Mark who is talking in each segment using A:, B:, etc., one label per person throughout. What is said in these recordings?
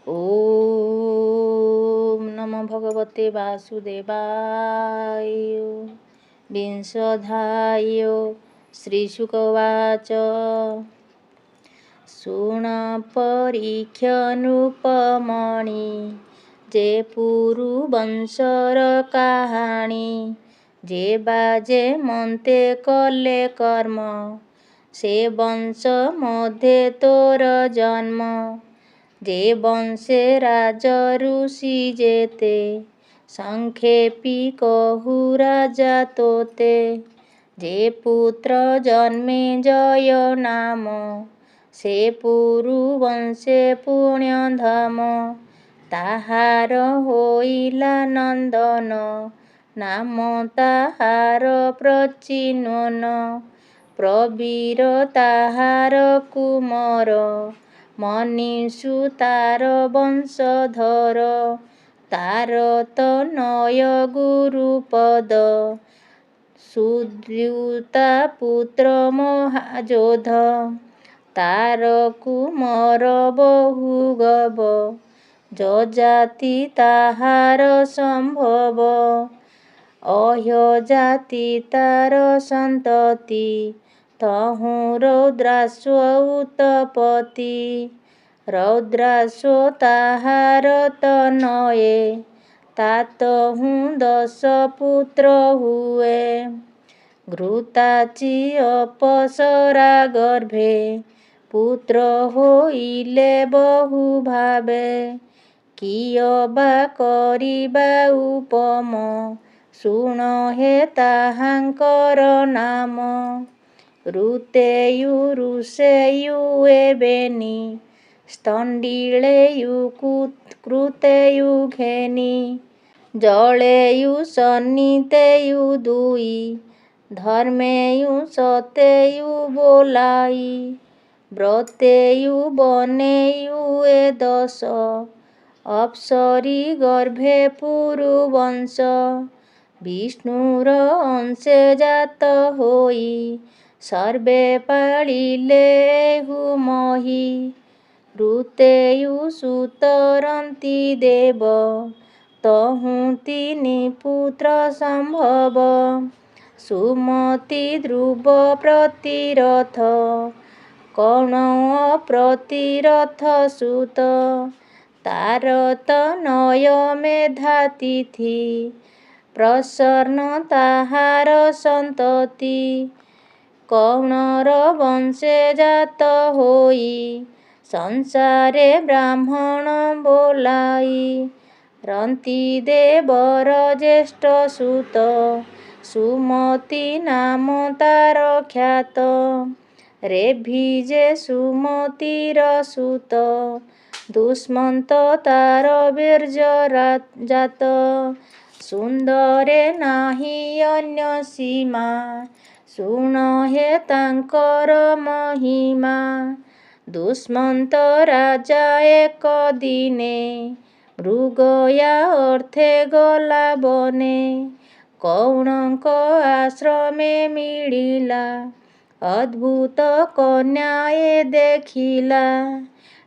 A: ॐ नमो भगवते वासुदेवाय। विंशोऽध्यायो श्रीशुकवाच। ଶୁଣ ପରୀକ୍ଷନୃପମଣି, ଯେ ପୁରୁ ବଂଶର କାହାଣୀ। ଯେ ବାଜେ ମନ୍ତେ କଲେ କର୍ମ, ସେ ବଂଶ ମଧ୍ୟେ ତୋର ଜନ୍ମ। ଯେ ବଂଶେ ରାଜ ଋଷି ଯେତେ, ସଂକ୍ଷେପି କହୁ ରାଜା ତୋତେ। ଯେ ପୁତ୍ର ଜନ୍ମେ ଜୟ ନାମ, ସେ ପୁରୁ ବଂଶେ ପୁଣ୍ୟଧାମ। ତାହାର ହୋଇଲା ନନ୍ଦନ, ନାମ ତାହାର ପ୍ରଚିନ୍ୱନ। ପ୍ରବୀର ତାହାର କୁମର, ମନୀଷୁ ତାର ବଂଶଧର। ତାର ତନୟ ଗୁରୁପଦ, ସୁଦ୍ୟୁତା ପୁତ୍ର ମହାଯୋଧ। ତାର କୁମର ବହୁ ଗବ, ଯଜାତି ତାହାର ସମ୍ଭବ। ଅହଜାତି ତାର ସନ୍ତତି, ତହୁଁ ରୌଦ୍ରାଶ୍ୱ ଉତପତି। ରୌଦ୍ରାଶ୍ୱ ତାହାର ତନୟେ, ତାତହୁଁ 10 ପୁତ୍ର ହୁଏ। ଘୃତାଚି ଅପସରା ଗର୍ଭେ, ପୁତ୍ର ହୋଇଲେ ବହୁ ଭାବେ। କିଅବା କରିବା ଉପମ, ଶୁଣ ହେ ତାହାଙ୍କର ନାମ। ଋତେୟୁ ଋଷେୟୁ ଏବେନି, ସ୍ତଣ୍ଡିଳେୟୁ କୃତେୟୁ ଘେନି। ଜଳେୟୁ ସନିତେୟୁ ଦୁଇ, ଧର୍ମେୟୁ ସତେୟୁ ବୋଲାଇ। ବ୍ରତେୟୁ ବନେୟୁ ଏ 10, ଅପ୍ସରି ଗର୍ଭେ ପୁରୁ ବଂଶ। ବିଷ୍ଣୁର ଅଂଶେ ଜାତ ହୋଇ, ସର୍ବେ ପାଳିଲେ ଏହୁ ମହି। ଋତେୟୁ ସୁତରନ୍ତି ଦେବ, ତହୁଁ 3 ପୁତ୍ର ସମ୍ଭବ। ସୁମତି ଧ୍ରୁବ ପ୍ରତିରଥ, କଣଓ ପ୍ରତିରଥ ସୁତ। ତାର ତନୟ ମେଧାତିଥି, ପ୍ରସନ୍ନ ତାହାର ସନ୍ତତି। କଣର ବଂଶେ ଜାତ ହୋଇ, ସଂସାରେ ବ୍ରାହ୍ମଣ ବୋଲାଇ। ରନ୍ତି ଦେବର ଜ୍ୟେଷ୍ଠ ସୁତ, ସୁମତି ନାମ ତାର ଖ୍ୟାତ। ରେଭି ଯେ ସୁମତିର ସୁତ, ଦୁଷ୍ମନ୍ତ ତାର ବୀର୍ଯ୍ୟ ଜାତ। ସୁନ୍ଦରେ ନାହିଁ ଅନ୍ୟ ସୀମା, ଶୁଣ ହେ ତାଙ୍କର ମହିମା। ଦୁଷ୍ମନ୍ତ ରାଜା ଏକ ଦିନେ, ମୃଗୟା ଅର୍ଥେ ଗଲା ବନେ। କୌଣଙ୍କ ଆଶ୍ରମେ ମିଳିଲା, ଅଦ୍ଭୁତ କନ୍ୟାଏ ଦେଖିଲା।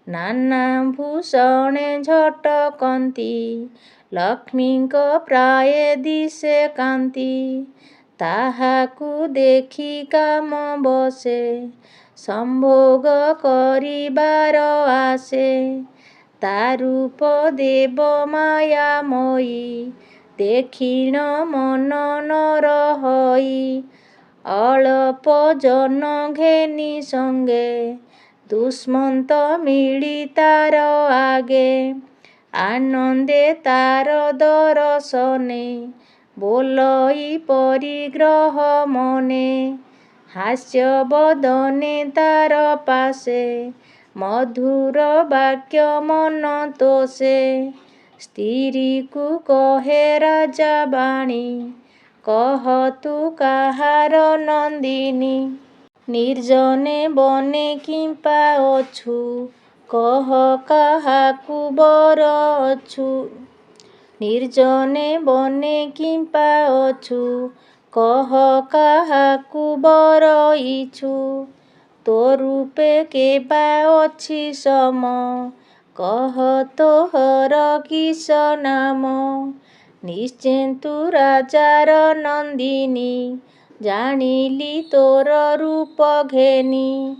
A: ନାନା ଭୂଷଣେ ଝଟକନ୍ତି, ଲକ୍ଷ୍ମୀଙ୍କ ପ୍ରାୟେ ଦିଶେ କାନ୍ତି। ତାହାକୁ ଦେଖି କାମ ବସେ, ସମ୍ଭୋଗ କରିବାର ଆସେ। ତା ରୂପ ଦେବ ମାୟାମୟୀ, ଦେଖିଣ ମନ ନର ହଇ। ଅଳପ ଜନ ଘେନି ସଙ୍ଗେ, ଦୁଷ୍ମନ୍ତ ମିଳି ତାର ଆଗେ। ଆନନ୍ଦେ ତାର ଦରଶନେ, ବୋଲଇ ପରିଗ୍ରହ ମନେ। ହାସ୍ୟ ବଦନେ ତାର ପାଶେ, ମଧୁର ବାକ୍ୟ ମନ ତୋଷେ। ସ୍ତ୍ରୀକୁ କହେ ରାଜା ବାଣୀ, କହ ତୁ କାହାର ନନ୍ଦିନୀ। ନିର୍ଜନେ ବନେ କିମ୍ପା ଅଛୁ, କହ କାହାକୁ ବର ଅଛୁ। ନିର୍ଜନେ ବନେ କିମ୍ପା ଅଛୁ, କହ କାହାକୁ ବର ଇଛୁ। ତୋ ରୂପେ କେବା ଅଛି ସମ, କହ ତୋହର କିସ ନାମ? ନିଶ୍ଚିନ୍ତୁ ରାଜାର ନନ୍ଦିନୀ, ଜାଣିଲି ତୋର ରୂପ ଘେନି।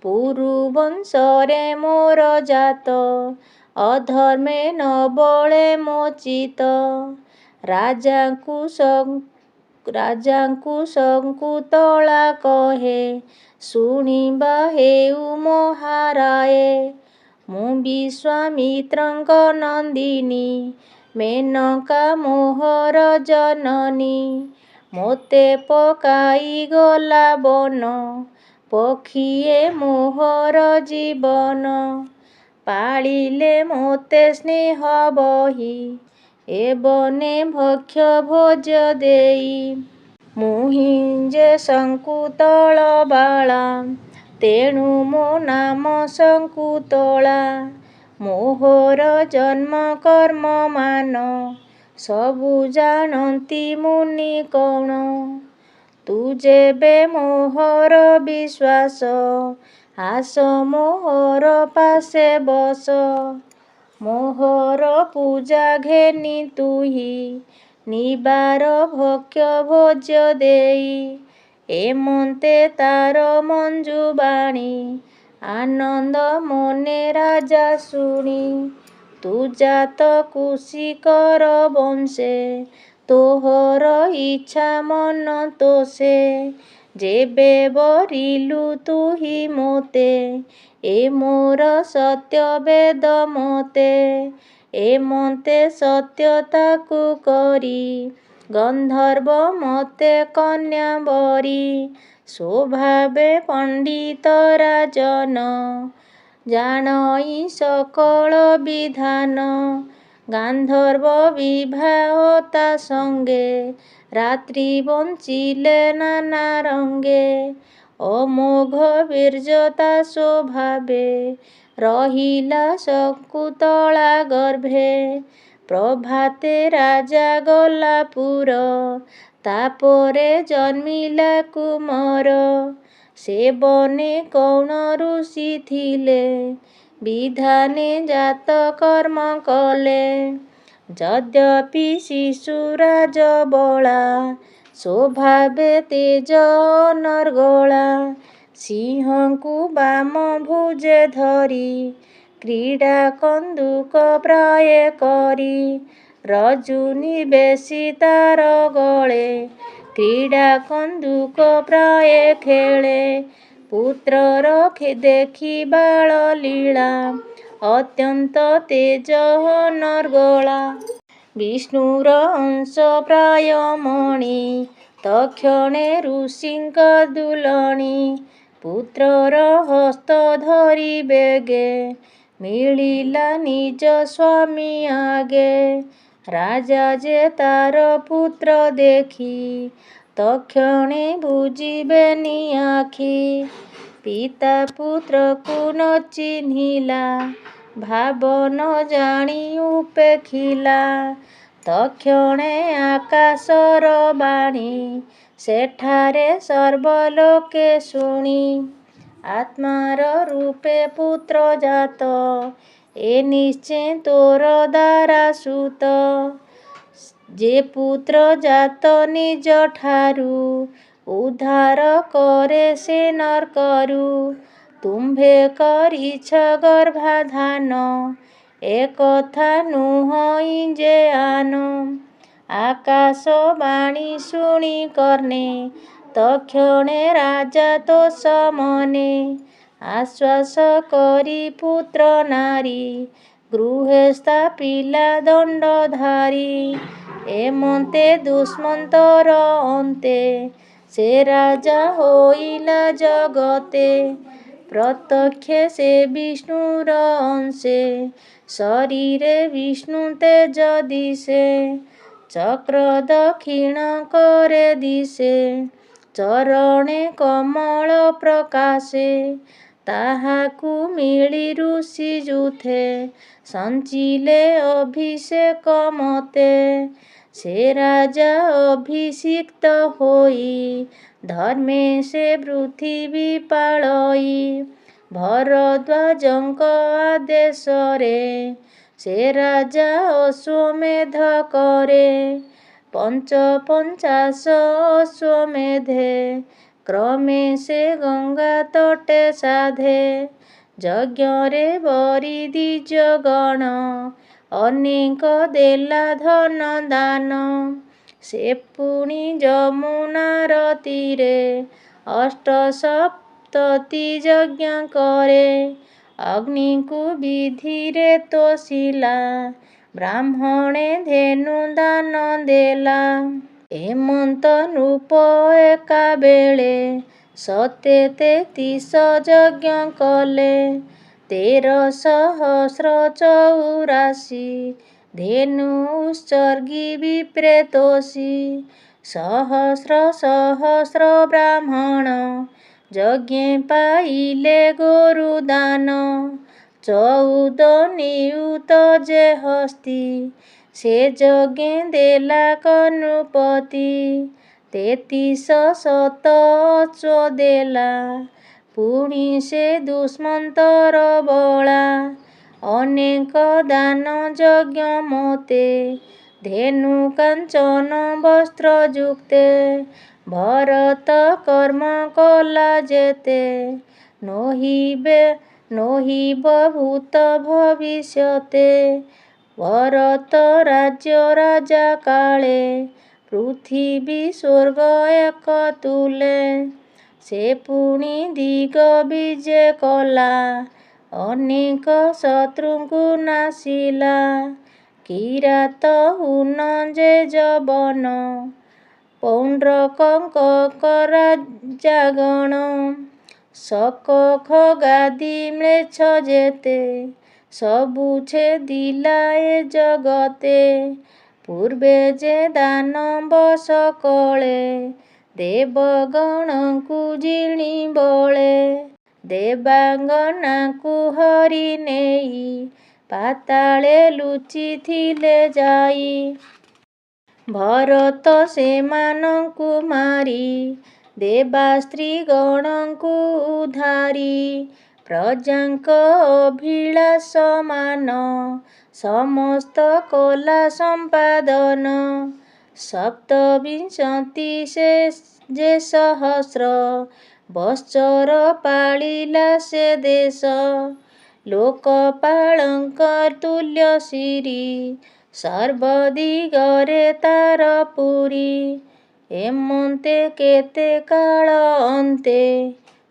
A: ପୁରୁ ବଂଶରେ ମୋର ଜାତ, ଅଧର୍ମେ ନ ବଳେ ମୋ ଚିତ। ରାଜାଙ୍କୁ ଶଙ୍କୁତଳା କହେ, ଶୁଣିବା ହେଉ ମହାରାଏ। ମୁଁ ବିଶ୍ୱାମିତ୍ରଙ୍କ ନନ୍ଦିନୀ, ମେନକା ମୋହର ଜନନୀ। ମୋତେ ପକାଇ ଗଲା ବନ, ପକ୍ଷିଏ ମୋହର ଜୀବନ। ପାଳିଲେ ମୋତେ ସ୍ନେହ ବହି, ଏ ବନେ ଭକ୍ଷ ଭୋଜ ଦେଇ। ମୁହିଁ ଯେ ଶଙ୍କୁତଳ ବାଳା, ତେଣୁ ମୋ ନାମ ଶଙ୍କୁତଳା। ମୋହର ଜନ୍ମ କର୍ମ ମାନ, ସବୁ ଜାଣନ୍ତି ମୁନି କଣ। ତୁ ଯେବେ ମୋହର ବିଶ୍ୱାସ, ଆସ ମୋହର ପାଶେ ବସ। ମୋହର ପୂଜା ଘେନି ତୁହି, ନିବାର ଭକ୍ଷ ଭୋଜ ଦେଇ। ଏମନ୍ତେ ତାର ମଞ୍ଜୁବାଣୀ, ଆନନ୍ଦ ମନେ ରାଜା ଶୁଣି। ତୁ ଜାତ କୁଶିକର ବଂଶେ, ତୋହର ଇଚ୍ଛା ମନ ତୋଷେ। ଯେବେ ବରିଲୁ ତୁହି ମୋତେ, ଏ ମୋର ସତ୍ୟ ବେଦ ମତେ। ଏମନ୍ତେ ସତ୍ୟତାକୁ କରି, ଗନ୍ଧର୍ବ ମୋତେ କନ୍ୟା ବରି। ସ୍ୱଭାବେ ପଣ୍ଡିତ ରାଜନ, ଜାଣଇ ସକଳ ବିଧାନ। ଗାନ୍ଧର୍ବ ବିବାହ ତା ସଙ୍ଗେ, ରାତ୍ରି ବଞ୍ଚିଲେ ନାନା ରଙ୍ଗେ। ଅମୋଘ ବୀର୍ଯ୍ୟ ତା ସ୍ୱଭାବେ, ରହିଲା ଶଙ୍କୁତଳା ଗର୍ଭେ। ପ୍ରଭାତେ ରାଜା ଗଲା ପୁର, ତାପରେ ଜନ୍ମିଲା କୁମର। ସେ ବନେ କୌଣ ଋଷି ଥିଲେ, ବିଧାନେ ଜାତ କର୍ମ କଲେ। ଯଦ୍ୟପି ଶିଶୁ ରାଜବଳା, ସ୍ୱଭାବେ ତେଜ ଅନର୍ଗଳା। ସିଂହଙ୍କୁ ବାମ ଭୁଜେ ଧରି, କ୍ରୀଡ଼ା କନ୍ଦୁକ ପ୍ରାୟେ କରି। ରଜୁନି ବେଶୀ ତାର ଗଳେ, କ୍ରୀଡ଼ା କନ୍ଦୁକ ପ୍ରାୟେ ଖେଳେ। ପୁତ୍ରର ଦେଖି ବାଳ ଲୀଳା, ଅତ୍ୟନ୍ତ ତେଜ ଅନର୍ଗଳା। ବିଷ୍ଣୁର ଅଂଶ ପ୍ରାୟ ମଣି, ତକ୍ଷଣେ ଋଷିଙ୍କ ଦୁଲଣୀ। ପୁତ୍ରର ହସ୍ତ ଧରି ବେଗେ, ମିଳିଲା ନିଜ ସ୍ୱାମୀ ଆଗେ। ରାଜା ଯେ ତାର ପୁତ୍ର ଦେଖି, ତକ୍ଷଣେ ବୁଜିବେନି ଆଖି। ପିତା ପୁତ୍ରକୁ ନ ଚିହ୍ନିଲା, ଭାବ ନ ଜାଣି ଉପେକ୍ଷିଲା। ତକ୍ଷଣେ ଆକାଶର ବାଣୀ, ସେଠାରେ ସର୍ବଲୋକେ ଶୁଣି। ଆତ୍ମାର ରୂପେ ପୁତ୍ର ଜାତ, ଏ ନିଶ୍ଚେ ତୋର ଦାରା ସୁତ। ଯେ ପୁତ୍ର ଜାତ ନିଜଠାରୁ, ଉଦ୍ଧାର କରେ ସେ ନର୍କରୁ। ତୁମ୍ଭେ କରିଛ ଗର୍ଭାଧାନ, ଏକଥା ନୁହଁଇ ଯେ ଆନ। ଆକାଶ ବାଣୀ ଶୁଣି କର୍ଣ୍ଣେ, ତକ୍ଷଣେ ରାଜା ତୋଷ ମନେ। ଆଶ୍ୱାସ କରି ପୁତ୍ର ନାରୀ, ଗୃହେ ସ୍ଥାପିଲା ଦଣ୍ଡଧାରୀ। ଏମନ୍ତେ ଦୁଷ୍ମନ୍ତର ଅନ୍ତେ, ସେ ରାଜା ହୋଇଲା ଜଗତେ। ପ୍ରତ୍ୟକ୍ଷେ ସେ ବିଷ୍ଣୁର ଅଂଶେ, ଶରୀରେ ବିଷ୍ଣୁ ତେଜ ଦିଶେ। ଚକ୍ର ଦକ୍ଷିଣ କରେ ଦିଶେ, ଚରଣେ କମଳ ପ୍ରକାଶେ। ତାହାକୁ ମିଳି ଋଷି ଯୁଥେ, ସଞ୍ଚିଲେ ଅଭିଷେକ ମତେ। ସେ ରାଜା ଅଭିଷିକ୍ତ ହୋଇ, ଧର୍ମେ ସେ ପୃଥିବୀ ପାଳଇ। ଭରଦ୍ୱାଜଙ୍କ ଆଦେଶରେ ସେ ରାଜା ଅଶ୍ୱମେଧ କରେ। 55 ଅଶ୍ୱମେଧେ କ୍ରମେ ସେ ଗଙ୍ଗା ତଟେ ସାଧେ। ଯଜ୍ଞରେ ବରି ଦ୍ୱିଜଗଣ ଅନେକ ଦେଲା ଧନ ଦାନ। ସେ ପୁଣି ଯମୁନାର ତୀରେ ଅଷ୍ଟସପ୍ତତି ଯଜ୍ଞ କରେ। ଅଗ୍ନିକୁ ବିଧିରେ ତୋଷିଲା, ବ୍ରାହ୍ମଣେ ଧେନୁ ଦାନ ଦେଲା। ହେମନ୍ତ ନୃପ ଏକାବେଳେ 733 ଯଜ୍ଞ କଲେ। 13,084 ଧେନୁ ଉତ୍ସର୍ଗୀ ବିପ୍ରେ ତୋଷି। ସହସ୍ର ସହସ୍ର ବ୍ରାହ୍ମଣ ଯଜ୍ଞେ ପାଇଲେ ଗୋରୁ ଦାନ। 14 ନିୟୁତ ଯେ ହସ୍ତୀ ସେ ଯଜ୍ଞେ ଦେଲା କନୃପତି। 33 ଶତ ଅଶ୍ୱ ଦେଲା, ପୁଣି ସେ ଦୁଷ୍ମନ୍ତର ବଳା। ଅନେକ ଦାନ ଯଜ୍ଞ ମୋତେ, ଧେନୁ କାଞ୍ଚନ ବସ୍ତ୍ର ଯୁକ୍ତେ। ଭରତ କର୍ମ କଲା ଯେତେ, ନୋହିବ ଭୂତ ଭବିଷ୍ୟତେ। ଭରତ ରାଜ୍ୟ ରାଜା କାଳେ, ପୃଥିବୀ ସ୍ୱର୍ଗ ଏକ ତୁଲେ। ସେ ପୁଣି ଦିଗ ବିଜେ କଲା, ଅନେକ ଶତ୍ରୁଙ୍କୁ ନାଶିଲା। କିରାତ ହୁନ ଯେ ଯବନ, ପୌଣ୍ଡ୍ରକଙ୍କ ରାଜାଗଣ। ଶକ ଖଗାଦି ମ୍ଳେଚ୍ଛ ଯେତେ, ସବୁ ଛେଦିଲା ଏ ଜଗତେ। ପୂର୍ବେ ଯେ ଦାନବ ସକଳେ, ଦେବଗଣଙ୍କୁ ଜିଣି ବଳେ। ଦେବାଙ୍ଗନାଙ୍କୁ ହରି ନେଇ, ପାତାଳେ ଲୁଚିଥିଲେ ଯାଇ। ଭରତ ସେମାନଙ୍କୁ ମାରି, ଦେବାସ୍ତ୍ରୀ ଗଣଙ୍କୁ ଉଦ୍ଧାରି। ପ୍ରଜାଙ୍କ ଅଭିଳାଷ ମାନ, ସମସ୍ତ କଲା ସମ୍ପାଦନ। ସପ୍ତବିଂଶତି ଯେ ସହସ୍ର, ବତ୍ସର ପାଳିଲା ସେ ଦେଶ। ଲୋକପାଳଙ୍କ ତୁଲ୍ୟ ଶିରୀ, ସର୍ବଦିଗରେ ତାର ପୁରୀ। ଏମନ୍ତେ କେତେ କାଳ ଅନ୍ତେ,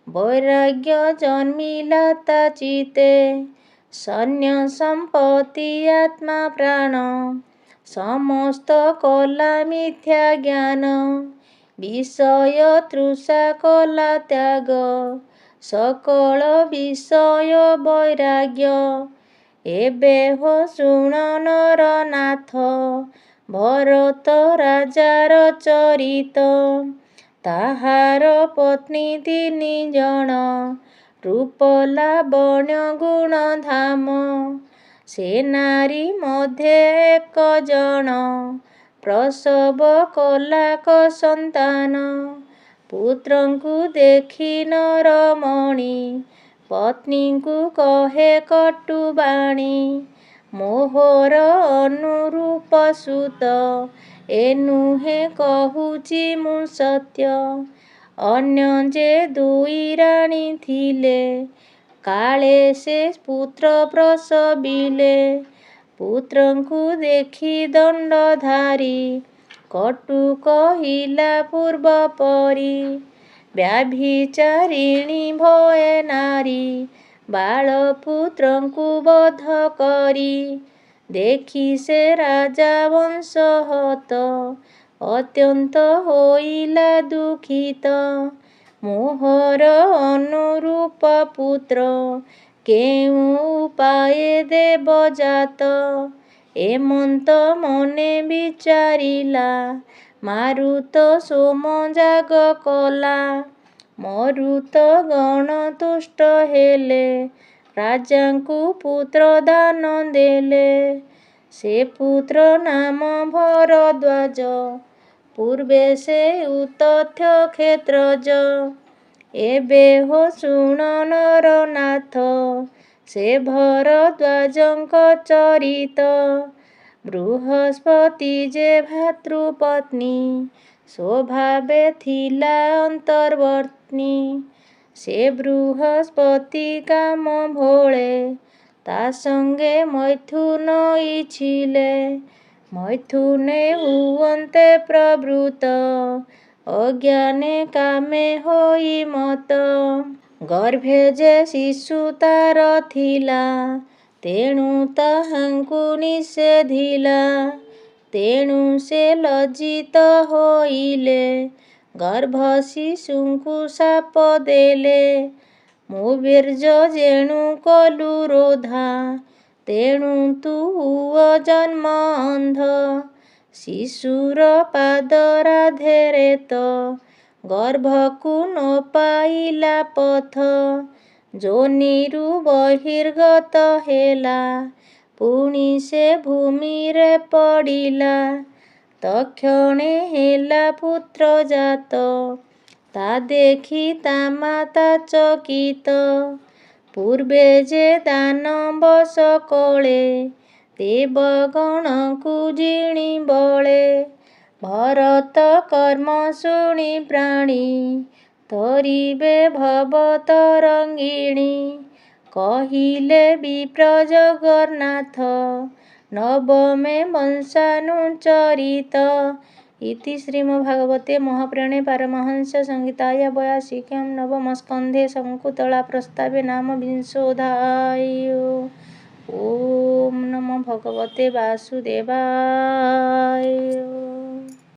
A: ବୈରାଗ୍ୟ ଜନ୍ମିଲା ତା ଚିତ୍ତେ। ସୈନ୍ୟ ସମ୍ପତ୍ତି ଆତ୍ମା ପ୍ରାଣ, ସମସ୍ତ କଲା ମିଥ୍ୟା ଜ୍ଞାନ। ବିଷୟ ତୃଷା କଲା ତ୍ୟାଗ, ସକଳ ବିଷୟ ବୈରାଗ୍ୟ। ଏବେ ହୋ ଶୁଣ ନରନାଥ, ଭରତ ରାଜାର ଚରିତ। ତାହାର ପତ୍ନୀ 3 ଜଣ, ରୂପ ଲାବଣ୍ୟ ଗୁଣ ଧାମ। ସେ ନାରୀ ମଧ୍ୟେ 1 ଜଣ, ପ୍ରସବ କଲା କ ସନ୍ତାନ। ପୁତ୍ରଙ୍କୁ ଦେଖି ନରମଣି, ପତ୍ନୀଙ୍କୁ କହେ କଟୁ ବାଣୀ। ମୋହର ଅନୁରୂପ ସୁତ, ଏ ନୁହେଁ କହୁଛି ମୁଁ ସତ୍ୟ। ଅନ୍ୟ ଯେ 2 ରାଣୀ ଥିଲେ, କାଳେ ସେ ପୁତ୍ର ପ୍ରସବିଲେ। ପୁତ୍ରଙ୍କୁ ଦେଖି ଦଣ୍ଡଧାରୀ, କଟୁ କହିଲା ପୂର୍ବ ପରି। ବ୍ୟଭିଚାରିଣୀ ଭୟେ ନାରୀ, ବାଳପୁତ୍ରଙ୍କୁ ବଧ କରି। ଦେଖି ସେ ରାଜା ବଂଶ ହତ, ଅତ୍ୟନ୍ତ ହୋଇଲା ଦୁଃଖିତ। ମୋହର ଅନୁରୂପ ପୁତ୍ର, କେଉଁ ଉପାୟେ ଦେବ ଜାତ। ଏମନ୍ତ ମନେ ବିଚାରିଲା, ମାରୁତ ସୋମ ଯାଗ କଲା। ମରୁତ ଗଣ ତୁଷ୍ଟ ହେଲେ, ରାଜାଙ୍କୁ ପୁତ୍ର ଦାନ ଦେଲେ। ସେ ପୁତ୍ର ନାମ ଭରଦ୍ୱାଜ, ପୂର୍ବେ ସେ ଉତଥ୍ୟ କ୍ଷେତ୍ରଜ। ଏବେ ହୋ ଶୁଣ ନରନାଥ ସେ ଭରଦ୍ୱାଜଙ୍କ ଚରିତ। ବୃହସ୍ପତି ଯେ ଭାତୃପତ୍ନୀ ସ୍ୱଭାବେ ଥିଲା ଅନ୍ତର୍ବର୍ତ୍ତୀ। ସେ ବୃହସ୍ପତି କାମ ଭୋଳେ ତା ସଙ୍ଗେ ମୈଥୁନ ଇଚ୍ଛିଲେ। ମୈଥୁନେ ହୁଅନ୍ତେ ପ୍ରବୃତ୍ତ ଅଜ୍ଞାନେ କାମେ ହୋଇ ମତ୍ତ। ଗର୍ଭେ ଯେ ଶିଶୁ ତାର ଥିଲା ତେଣୁ ତାହାଙ୍କୁ ନିଷେଧିଲା। ତେଣୁ ସେ ଲଜ୍ଜିତ ହୋଇଲେ ଗର୍ଭ ଶିଶୁଙ୍କୁ ଶାପ ଦେଲେ। ମୁଁ ବୀର୍ଯ୍ୟ ଯେଣୁ କଲୁ ରୋଧା ତେଣୁ ତୁ ହୁଅ ଜନ୍ମ ଅନ୍ଧ। ଶିଶୁର ପାଦରାଧେରେ ତ ଗର୍ଭକୁ ନ ପାଇଲା ପଥ। ଯୋନିରୁ ବହିର୍ଗତ ହେଲା ପୁଣି ସେ ଭୂମିରେ ପଡ଼ିଲା। ତକ୍ଷଣେ ହେଲା ପୁତ୍ର ଜାତ ତା ଦେଖି ତା ମାତା ଚକିତ। ପୂର୍ବେ ଯେ ଦାନବ ସକଳେ ଦେବଗଣଙ୍କୁ ଜିଣି ବଳେ। ଭରତ କର୍ମ ଶୁଣି ପ୍ରାଣୀ ତରିବେ ଭବ ତରଙ୍ଗିଣୀ। କହିଲେ ବିପ୍ର ଜଗନ୍ନାଥ ନବମେ ବଂଶାନୁଚରିତ। ଇତି ଶ୍ରୀମଦ୍ଭାଗବତେ ମହାପୁରାଣେ ପାରମହଂସ ସଂହିତାୟା 82 ନବମସ୍କନ୍ଧେ ଶକୁନ୍ତଳା ପ୍ରସ୍ତାବେ ନାମ ବିଂଶୋऽଧ୍ୟାୟଃ। ଓಂ ନମୋ ଭଗବତେ ବାସୁଦେବାୟ।